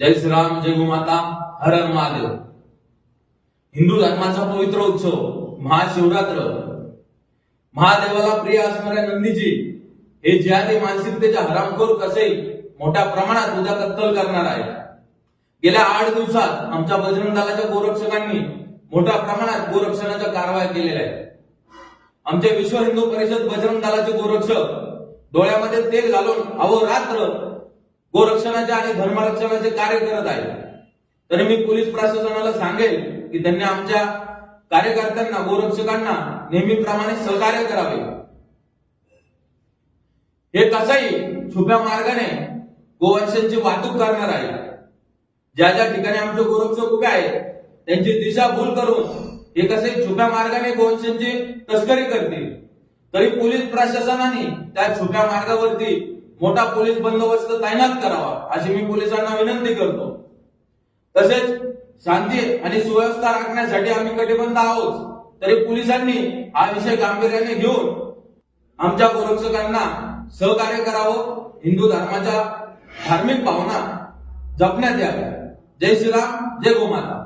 जय श्रीराम, जय गोमाता, हर हर महादेव। हिंदू धर्माचा पवित्र उत्सव महाशिवरात्र, महादेवाला प्रिय असणाऱ्या नंदीजी हे जिहादी मानसिकतेच्या हरामखोर कसे मोठ्या प्रमाणात उद्या कत्तल करणार आहे। गेल्या 8 दिवसात आमच्या बजरंग दलाच्या गोरक्षकांनी मोठ्या प्रमाणात गोरक्षणाच्या कारवाया केलेल्या आहेत। आमचे विश्व हिंदू परिषद बजरंग दलाचे गोरक्षक डोळ्यामध्ये तेल घालून अहोरात्र गोरक्षणाचे आणि धर्मरक्षणाचे कार्य करत आहेत। तरी मी पोलीस प्रशासनाला सांगेल की त्यांनी आमच्या कार्यकर्त्यांना गोरक्षकांना नेहमीप्रमाणे सहकार्य करावे। हे कसंही छुप्या मार्गाने गोवंशांची वाहतूक करणार आहे। ज्या ज्या ठिकाणी आमचे गोरक्षक उभे आहेत त्यांची दिशाभूल करून हे कसे छुप्या मार्गाने गोवंशांची तस्करी करतील। तरी पोलीस प्रशासनाने त्या छुप्या मार्गावरती मोठा पोलीस बंदोबस्त तैनात करावा अशी मी पोलिसांना विनंती करतो। तसेच शांती आणि सुव्यवस्था राखण्यासाठी आम्ही कटिबद्ध आहोत। तरी पोलिसांनी हा विषय गांभीर्याने घेऊन आमच्या गोरक्षकांना सहकार्य करावं, हिंदू धर्माच्या धार्मिक भावना जपण्यात याव्या। जय श्रीराम, जय गोमाता।